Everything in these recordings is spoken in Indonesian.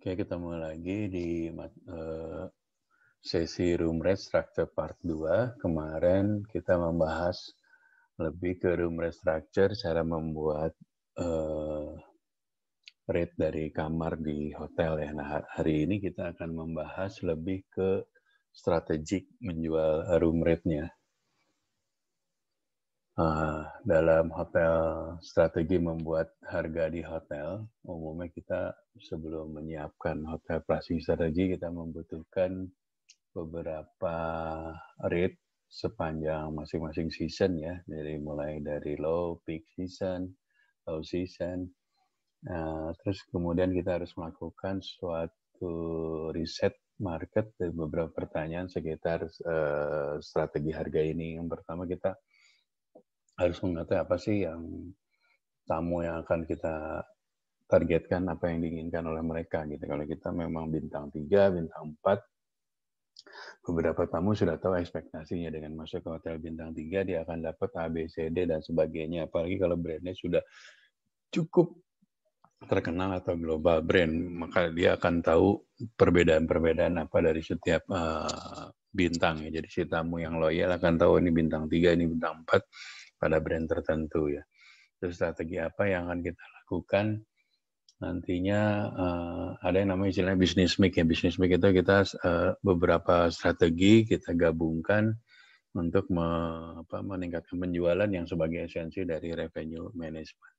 Oke, ketemu lagi di sesi Room Rate Structure Part 2. Kemarin kita membahas lebih ke Room Rate Structure, cara membuat rate dari kamar di hotel ya. Nah, hari ini kita akan membahas lebih ke strategik menjual room rate-nya. Dalam hotel, strategi membuat harga di hotel, umumnya kita sebelum menyiapkan hotel pricing strategi, kita membutuhkan beberapa rate sepanjang masing-masing season ya, mulai dari low, peak season, low season. Terus kemudian kita harus melakukan suatu riset market dari beberapa pertanyaan sekitar strategi harga ini. Yang pertama kita harus mengetahui apa sih yang tamu yang akan kita targetkan, apa yang diinginkan oleh mereka gitu. Kalau kita memang bintang 3, bintang 4, beberapa tamu sudah tahu ekspektasinya dengan masuk ke hotel bintang 3 dia akan dapat A, B, C, D dan sebagainya. Apalagi kalau brandnya sudah cukup terkenal atau global brand, maka dia akan tahu perbedaan-perbedaan apa dari setiap bintang ya. Jadi si tamu yang loyal akan tahu ini bintang 3, ini bintang 4 pada brand tertentu ya. Terus strategi apa yang akan kita lakukan? Nantinya ada yang namanya istilahnya business mix ya. Business mix itu kita beberapa strategi kita gabungkan untuk meningkatkan penjualan yang sebagai esensi dari revenue management.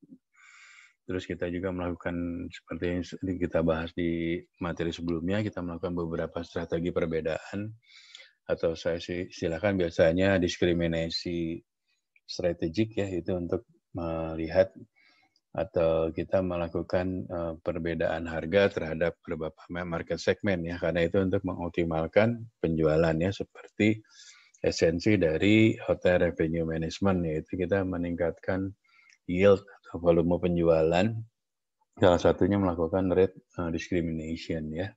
Terus kita juga melakukan seperti yang kita bahas di materi sebelumnya, kita melakukan beberapa strategi perbedaan atau saya silakan biasanya diskriminasi strategik ya, itu untuk melihat atau kita melakukan perbedaan harga terhadap beberapa market segmen ya, karena itu untuk mengoptimalkan penjualannya seperti esensi dari hotel revenue management, yaitu kita meningkatkan yield atau volume penjualan, salah satunya melakukan rate discrimination ya.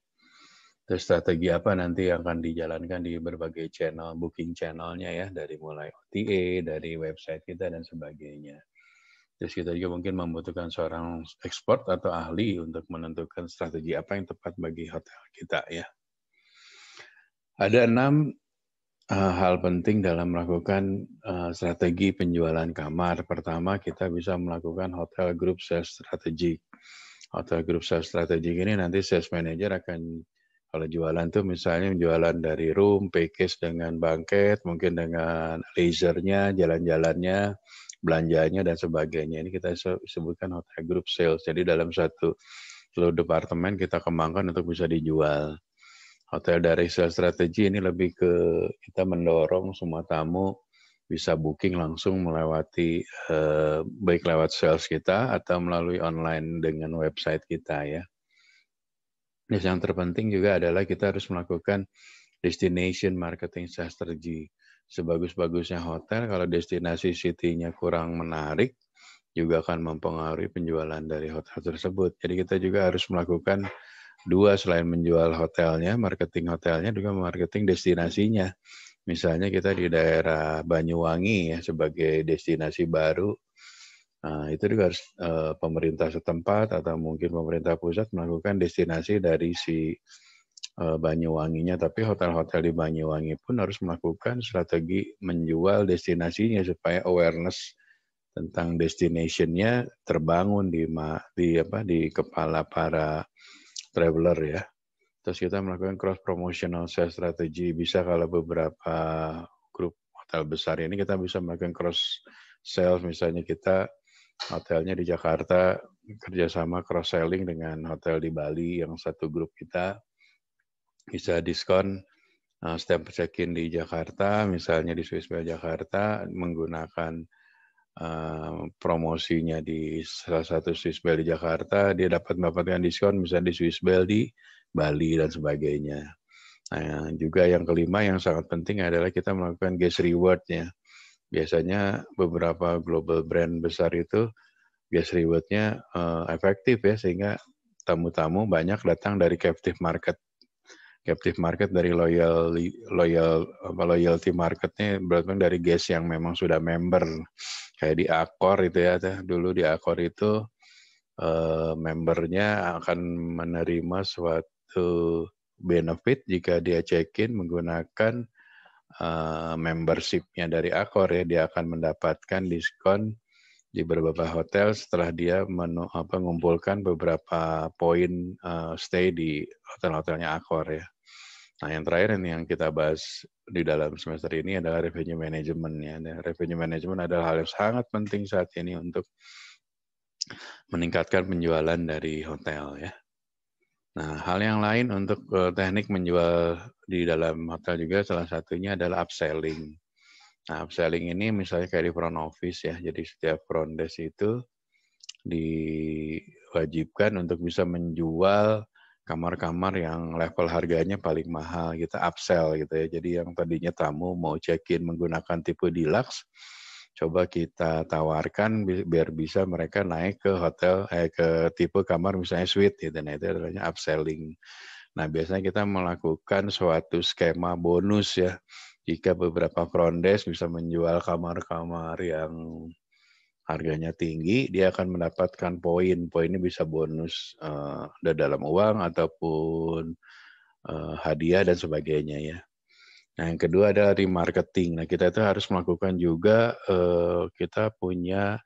Terus strategi apa nanti yang akan dijalankan di berbagai channel, booking channelnya ya, dari mulai OTA, dari website kita dan sebagainya. Terus kita juga mungkin membutuhkan seorang expert atau ahli untuk menentukan strategi apa yang tepat bagi hotel kita ya. Ada 6 hal penting dalam melakukan strategi penjualan kamar. Pertama, kita bisa melakukan hotel group sales strategy. Hotel group sales strategy ini nanti sales manager akan, kalau jualan tuh misalnya jualan dari room, package dengan banquet, mungkin dengan leisure-nya, jalan-jalannya, belanjanya dan sebagainya. Ini kita sebutkan hotel group sales. Jadi dalam satu departemen kita kembangkan untuk bisa dijual. Hotel dari sales strategi ini lebih ke kita mendorong semua tamu bisa booking langsung melewati baik lewat sales kita atau melalui online dengan website kita ya. Yang terpenting juga adalah kita harus melakukan destination marketing strategy. Sebagus-bagusnya hotel, kalau destinasi city-nya kurang menarik, juga akan mempengaruhi penjualan dari hotel tersebut. Jadi kita juga harus melakukan dua, selain menjual hotelnya, marketing hotelnya, juga marketing destinasinya. Misalnya kita di daerah Banyuwangi ya sebagai destinasi baru, itu juga harus pemerintah setempat atau mungkin pemerintah pusat melakukan destinasi dari si Banyuwanginya. Tapi hotel-hotel di Banyuwangi pun harus melakukan strategi menjual destinasinya supaya awareness tentang destination-nya terbangun di kepala para traveler ya. Terus kita melakukan cross promotional sales strategy. Bisa kalau beberapa grup hotel besar ini kita bisa melakukan cross sales. Misalnya kita hotelnya di Jakarta kerjasama cross selling dengan hotel di Bali yang satu grup kita, bisa diskon setiap check-in di Jakarta, misalnya di Swiss Bell Jakarta menggunakan promosinya di salah satu Swiss Bell di Jakarta, dia dapat mendapatkan diskon misalnya di Swiss Bell di Bali dan sebagainya. Nah, juga yang kelima yang sangat penting adalah kita melakukan guest reward-nya. Biasanya beberapa global brand besar itu guest reward-nya efektif ya, sehingga tamu-tamu banyak datang dari captive market. Captive market dari loyalty marketnya berarti dari guest yang memang sudah member. Kayak di Accor itu ya, dulu di Accor itu membernya akan menerima suatu benefit jika dia check-in menggunakan membership-nya dari Accor ya, dia akan mendapatkan diskon di beberapa hotel setelah dia mengumpulkan beberapa poin stay di hotel-hotelnya Accor ya. Nah, yang terakhir ini yang kita bahas di dalam semester ini adalah revenue management ya. Dan revenue management adalah hal yang sangat penting saat ini untuk meningkatkan penjualan dari hotel ya. Nah, hal yang lain untuk teknik menjual di dalam hotel juga salah satunya adalah upselling. Nah, upselling ini misalnya kayak di front office ya. Jadi setiap front desk itu diwajibkan untuk bisa menjual kamar-kamar yang level harganya paling mahal, kita upsell gitu ya. Jadi yang tadinya tamu mau check-in menggunakan tipe deluxe, coba kita tawarkan biar bisa mereka naik ke hotel ke tipe kamar misalnya suite gitu. Nah, itu adalah upselling. Nah, biasanya kita melakukan suatu skema bonus ya. Jika beberapa front desk bisa menjual kamar-kamar yang harganya tinggi, dia akan mendapatkan poin. Poinnya bisa bonus dalam uang ataupun hadiah dan sebagainya ya. Nah, yang kedua adalah remarketing. Nah, kita itu harus melakukan juga kita punya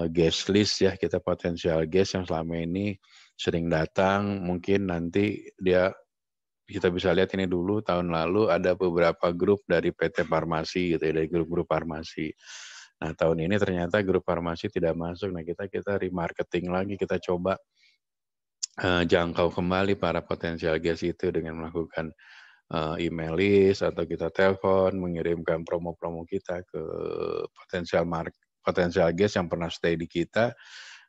guest list ya, kita potensial guest yang selama ini sering datang, mungkin nanti kita bisa lihat ini dulu tahun lalu ada beberapa grup dari PT Farmasi gitu ya, dari grup-grup farmasi. Nah, tahun ini ternyata grup farmasi tidak masuk. Nah, kita remarketing lagi, kita coba jangkau kembali para potensial guest itu dengan melakukan email list atau kita telepon, mengirimkan promo-promo kita ke potensial guest yang pernah stay di kita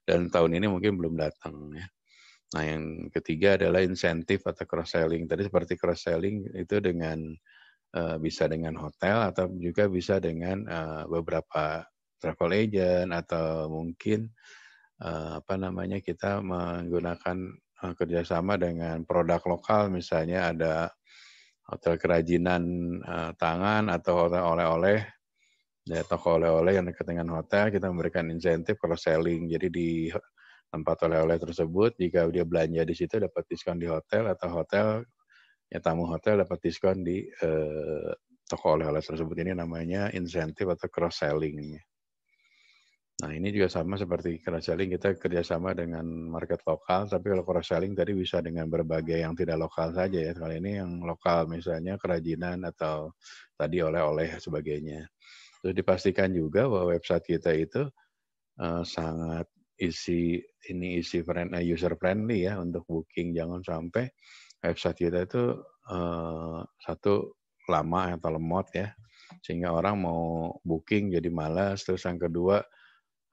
dan tahun ini mungkin belum datang ya. Nah, yang ketiga adalah insentif atau cross selling. Tadi seperti cross selling itu dengan bisa dengan hotel atau juga bisa dengan beberapa travel agent atau mungkin kita menggunakan kerjasama dengan produk lokal, misalnya ada hotel kerajinan tangan atau hotel oleh-oleh, ya, toko oleh-oleh yang dekat dengan hotel, kita memberikan insentif cross selling. Jadi di tempat oleh-oleh tersebut, jika dia belanja di situ dapat diskon di hotel atau hotel, ya tamu hotel dapat diskon di toko oleh-oleh tersebut. Ini namanya insentif atau cross selling. Nah, ini juga sama seperti cross selling, kita kerjasama dengan market lokal, tapi kalau cross selling tadi bisa dengan berbagai yang tidak lokal saja ya. Kali ini yang lokal, misalnya kerajinan atau tadi oleh-oleh sebagainya. Terus dipastikan juga bahwa website kita itu sangat user friendly ya untuk booking. Jangan sampai website kita itu satu lama atau lemot ya, sehingga orang mau booking jadi malas. Terus yang kedua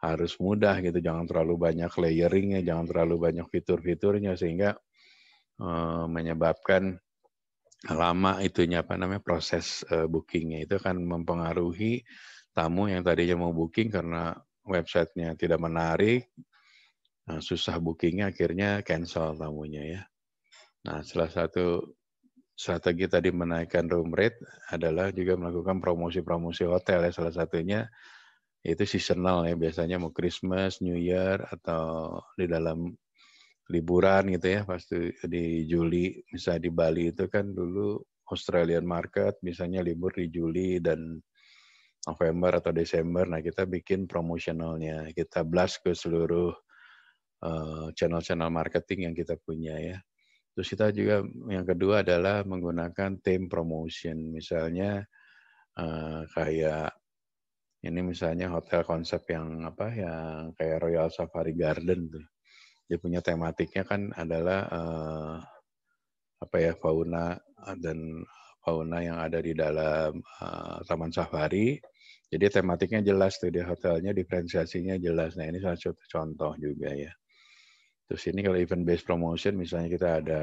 harus mudah gitu, jangan terlalu banyak layering-nya, jangan terlalu banyak fitur-fiturnya sehingga menyebabkan lama proses bookingnya. Itu akan mempengaruhi tamu yang tadinya mau booking karena websitenya tidak menarik, susah bookingnya, akhirnya cancel tamunya ya. Nah, salah satu strategi tadi menaikkan room rate adalah juga melakukan promosi-promosi hotel ya, salah satunya itu seasonal ya, biasanya mau Christmas, New Year, atau di dalam liburan gitu ya, pasti di Juli, misalnya di Bali itu kan dulu Australian market, misalnya libur di Juli dan November atau Desember, nah kita bikin promosionalnya, kita blast ke seluruh channel-channel marketing yang kita punya ya. Terus kita juga yang kedua adalah menggunakan theme promotion, misalnya kayak ini misalnya hotel konsep yang yang kayak Royal Safari Garden tuh. Dia punya tematiknya kan adalah fauna yang ada di dalam taman safari. Jadi tematiknya jelas tuh, di hotelnya diferensiasinya jelas. Nah, ini salah satu contoh juga ya. Terus ini kalau event based promotion misalnya kita ada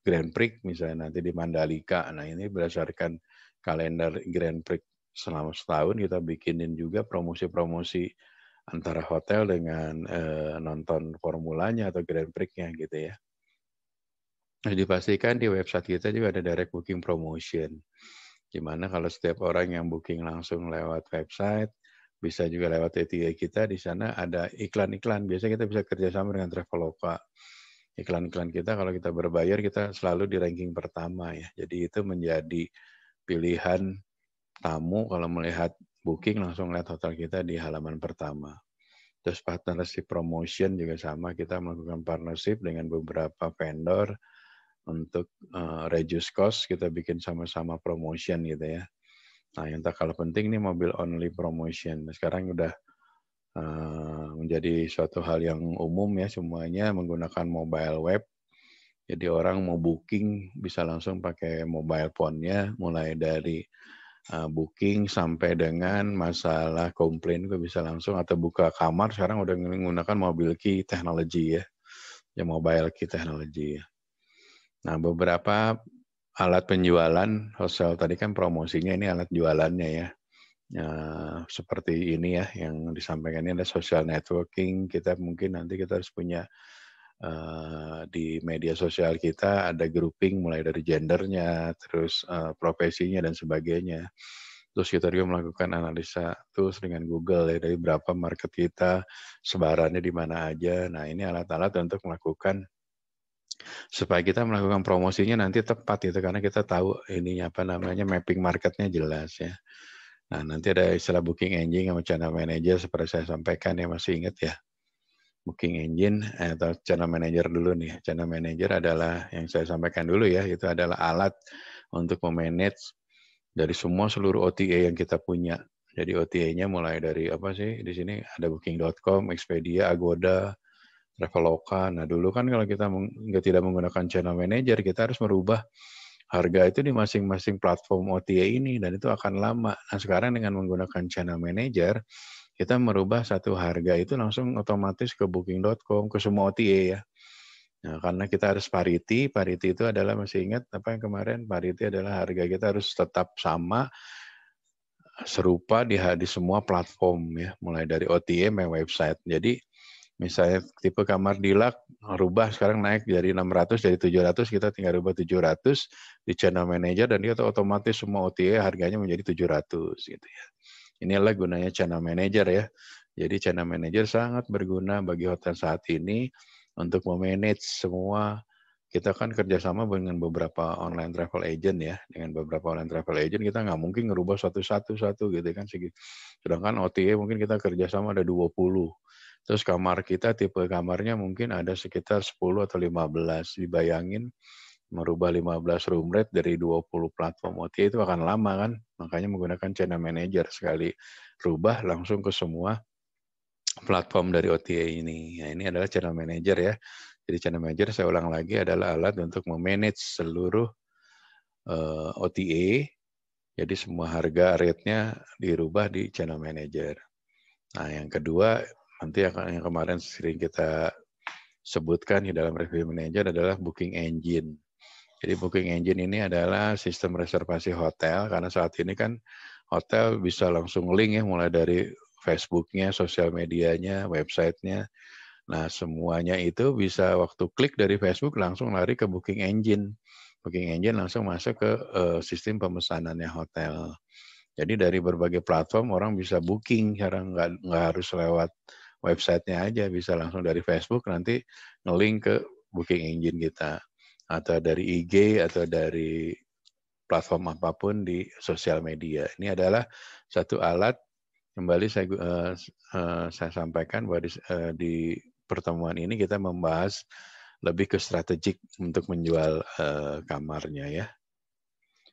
Grand Prix misalnya nanti di Mandalika. Nah, ini berdasarkan kalender Grand Prix selama setahun kita bikinin juga promosi-promosi antara hotel dengan nonton formulanya atau Grand Prix-nya gitu ya. Nah, dipastikan di website kita juga ada direct booking promotion. Di mana kalau setiap orang yang booking langsung lewat website, bisa juga lewat OTA kita. Di sana ada iklan-iklan. Biasanya kita bisa kerjasama dengan Traveloka. Iklan-iklan kita kalau kita berbayar kita selalu di ranking pertama ya. Jadi itu menjadi pilihan tamu kalau melihat booking langsung lihat hotel kita di halaman pertama. Terus partnership promotion juga sama, kita melakukan partnership dengan beberapa vendor untuk reduce cost, kita bikin sama-sama promotion gitu ya. Nah, yang tak kalah penting nih mobil only promotion. Sekarang udah menjadi suatu hal yang umum ya, semuanya menggunakan mobile web. Jadi orang mau booking bisa langsung pakai mobile phone-nya, mulai dari booking sampai dengan masalah komplain itu bisa langsung, atau buka kamar sekarang udah menggunakan mobil key technology ya mobile key technology ya. Nah, beberapa alat penjualan hotel tadi kan promosinya, ini alat jualannya ya. Seperti ini ya yang disampaikan, ini ada social networking. Kita mungkin nanti kita harus punya di media sosial kita ada grouping mulai dari gendernya, terus profesinya dan sebagainya. Terus kita juga melakukan analisa tools dengan Google ya, dari berapa market kita, sebarannya di mana aja. Nah, ini alat-alat untuk melakukan supaya kita melakukan promosinya nanti tepat gitu, karena kita tahu ininya apa namanya, mapping marketnya jelas ya. Nah, nanti ada istilah booking engine sama channel manager seperti saya sampaikan ya, masih ingat ya? Booking engine atau channel manager dulu nih. Channel manager adalah yang saya sampaikan dulu ya, itu adalah alat untuk memanage dari semua seluruh OTA yang kita punya. Jadi OTA-nya mulai dari apa sih? Di sini ada booking.com, Expedia, Agoda, Traveloka. Nah, dulu kan kalau kita tidak menggunakan channel manager, kita harus merubah harga itu di masing-masing platform OTA ini, dan itu akan lama. Nah, sekarang dengan menggunakan channel manager, kita merubah satu harga itu langsung otomatis ke booking.com, ke semua OTA ya. Nah, karena kita harus parity itu adalah, masih ingat apa yang kemarin, parity adalah harga kita harus tetap sama, serupa di semua platform ya, mulai dari OTA sampai website. Jadi misalnya tipe kamar deluxe rubah sekarang naik dari 600 jadi 700, kita tinggal rubah 700 di channel manager dan dia otomatis semua OTA harganya menjadi 700 gitu ya. Inilah gunanya channel manager ya. Jadi channel manager sangat berguna bagi hotel saat ini untuk memanage semua. Kita kan kerjasama dengan beberapa online travel agent ya. Dengan beberapa online travel agent kita nggak mungkin ngerubah satu gitu kan. Sedangkan OTA mungkin kita kerjasama ada 20. Terus kamar kita, tipe kamarnya mungkin ada sekitar 10 atau 15. Dibayangin merubah 15 room rate dari 20 platform OTA itu akan lama kan. Makanya menggunakan channel manager, sekali rubah langsung ke semua platform dari OTA ini. Nah, ini adalah channel manager ya. Jadi channel manager, saya ulang lagi, adalah alat untuk memanage seluruh OTA. Jadi semua harga rate-nya dirubah di channel manager. Nah, yang kedua, nanti yang kemarin sering kita sebutkan di dalam review manager adalah booking engine. Jadi booking engine ini adalah sistem reservasi hotel, karena saat ini kan hotel bisa langsung link ya, mulai dari Facebook-nya, sosial medianya, website-nya. Nah, semuanya itu bisa waktu klik dari Facebook langsung lari ke booking engine. Booking engine langsung masuk ke sistem pemesanannya hotel. Jadi dari berbagai platform orang bisa booking, sekarang nggak harus lewat website-nya aja, bisa langsung dari Facebook nanti nge-link ke booking engine kita. Atau dari IG atau dari platform apapun di sosial media. Ini adalah satu alat, kembali saya sampaikan bahwa di pertemuan ini kita membahas lebih ke strategik untuk menjual kamarnya ya.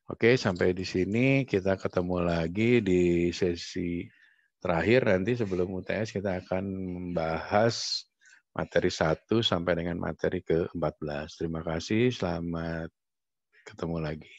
Oke, sampai di sini kita ketemu lagi di sesi terakhir. Nanti sebelum UTS kita akan membahas materi 1 sampai dengan materi ke-14. Terima kasih, selamat ketemu lagi.